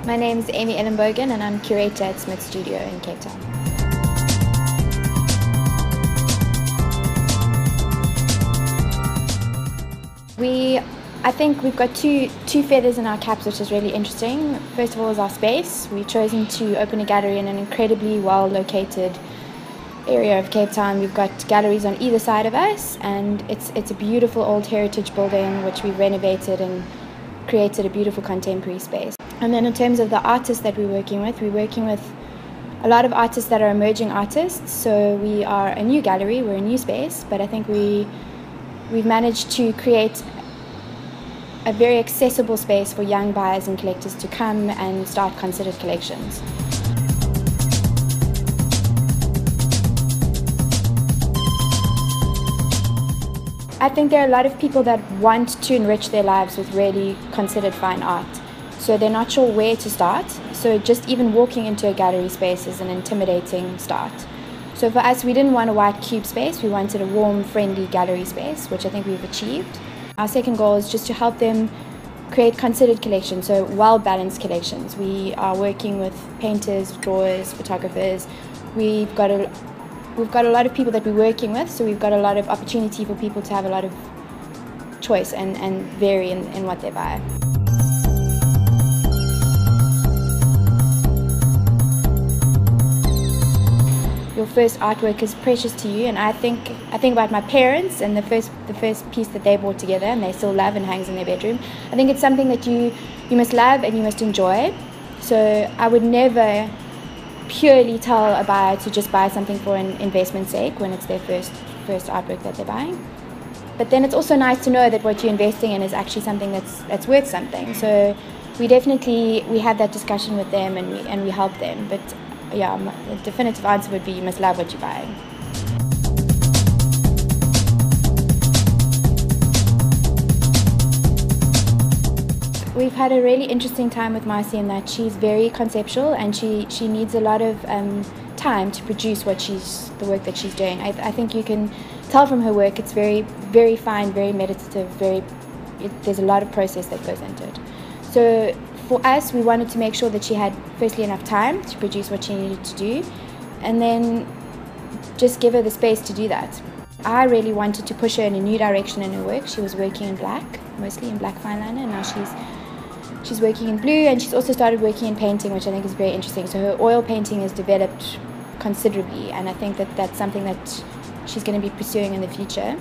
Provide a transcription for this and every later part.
My name is Amy Ellenbogen and I'm curator at Smith Studio in Cape Town. I think we've got two feathers in our caps, which is really interesting. First of all is our space. We've chosen to open a gallery in an incredibly well located area of Cape Town. We've got galleries on either side of us, and it's a beautiful old heritage building which we've renovated and created a beautiful contemporary space. And then in terms of the artists that we're working with a lot of artists that are emerging artists. So we are a new gallery, we're a new space, but I think we've managed to create a very accessible space for young buyers and collectors to come and start considered collections. I think there are a lot of people that want to enrich their lives with really considered fine art. So they're not sure where to start. So just even walking into a gallery space is an intimidating start. So for us, we didn't want a white cube space. We wanted a warm, friendly gallery space, which I think we've achieved. Our second goal is just to help them create considered collections, so well-balanced collections. We are working with painters, drawers, photographers. We've got a lot of people that we're working with, so we've got a lot of opportunity for people to have a lot of choice and vary in what they buy. Your first artwork is precious to you, and I think about my parents and the first piece that they bought together and they still love and hangs in their bedroom. I think it's something that you must love and you must enjoy. So I would never purely tell a buyer to just buy something for an investment sake when it's their first artwork that they're buying. But then it's also nice to know that what you're investing in is actually something that's worth something. So we have that discussion with them and we help them. But yeah, the definitive answer would be you must love what you're buying. We've had a really interesting time with Marsi in that she's very conceptual and she needs a lot of time to produce the work that she's doing. I think you can tell from her work it's very, very fine, very meditative, there's a lot of process that goes into it. So for us, we wanted to make sure that she had, firstly, enough time to produce what she needed to do, and then just give her the space to do that. I really wanted to push her in a new direction in her work. She was working in black, mostly in black fine liner, and now she's working in blue, and she's also started working in painting, which I think is very interesting. So her oil painting has developed considerably, and I think that that's something that she's going to be pursuing in the future.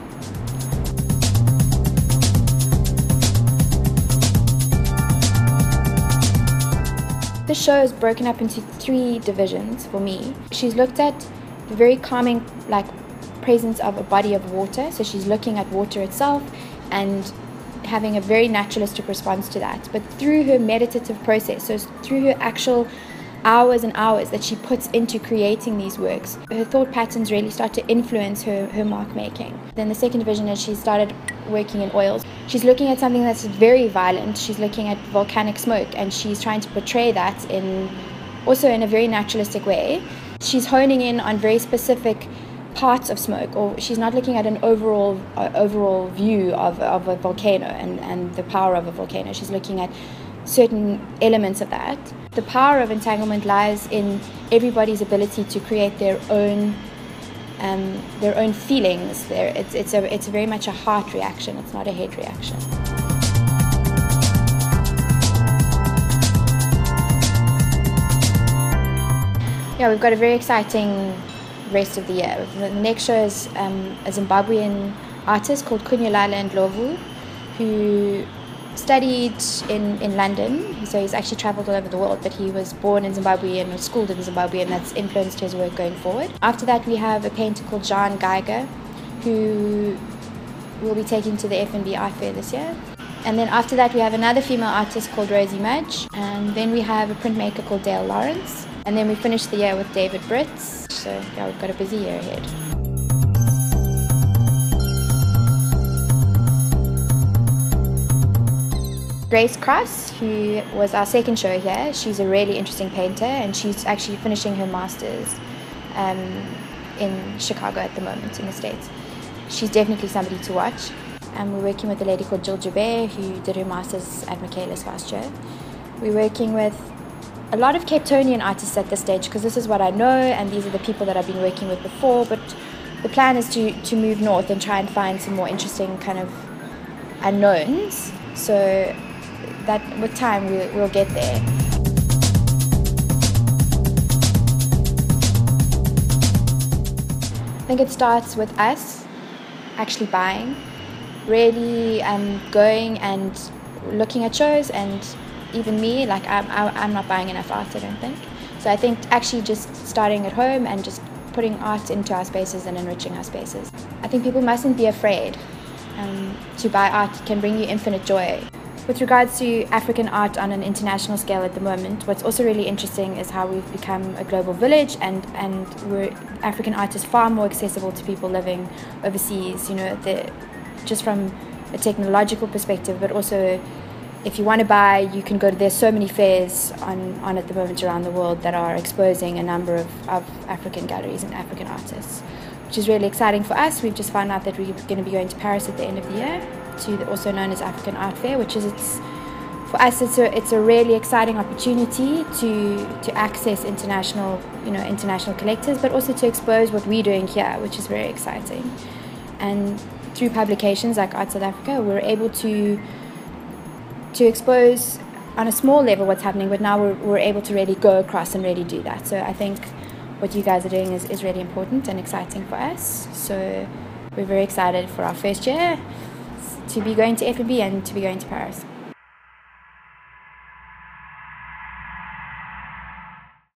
The show is broken up into 3 divisions for me. She's looked at the very calming presence of a body of water. So she's looking at water itself and having a very naturalistic response to that. But through her meditative process, so through her actual hours and hours that she puts into creating these works, her thought patterns really start to influence her mark making. Then the second division is she started working in oils. She's looking at something that's very violent. She's looking at volcanic smoke, and she's trying to portray that also in a very naturalistic way. She's honing in on very specific parts of smoke, or she's not looking at an overall view of a volcano and the power of a volcano. She's looking at certain elements of that. The power of entanglement lies in everybody's ability to create their own feelings. It's very much a heart reaction. It's not a head reaction. Yeah, we've got a very exciting rest of the year. The next show is a Zimbabwean artist called Kunyalala Ndlovu, who studied in London. So he's actually traveled all over the world, but he was born in Zimbabwe and was schooled in Zimbabwe, and that's influenced his work going forward. After that, we have a painter called John Geiger, who will be taken to the F&B Art Fair this year. And then after that, we have another female artist called Rosie Mudge, and then we have a printmaker called Dale Lawrence, and then we finish the year with David Britz. So yeah, we've got a busy year ahead. Grace Cross, who was our second show here, she's a really interesting painter, and she's actually finishing her master's in Chicago at the moment in the States. She's definitely somebody to watch. We're working with a lady called Jill Joubert, who did her master's at Michaelis last year. We're working with a lot of Cape Townian artists at this stage, because this is what I know and these are the people that I've been working with before, but the plan is to move north and try and find some more interesting kind of unknowns, so that with time we'll get there. I think it starts with us actually buying, really going and looking at shows, and even me, like I'm not buying enough art, I don't think. So I think actually just starting at home and just putting art into our spaces and enriching our spaces. I think people mustn't be afraid to buy art. It can bring you infinite joy. With regards to African art on an international scale at the moment, what's also really interesting is how we've become a global village, and African art is far more accessible to people living overseas, you know, just from a technological perspective, but also if you want to buy, you can go to, there's so many fairs on at the moment around the world that are exposing a number of African galleries and African artists, which is really exciting for us. We've just found out that we're going to be going to Paris at the end of the year, to also known as African Art Fair, which is for us it's a really exciting opportunity to access international collectors, but also to expose what we're doing here, which is very exciting. And through publications like ARTsouthAFRICA, we're able to expose on a small level what's happening, but now we're able to really go across and really do that. So I think what you guys are doing is really important and exciting for us. So we're very excited for our first year to be going to F&B and to be going to Paris.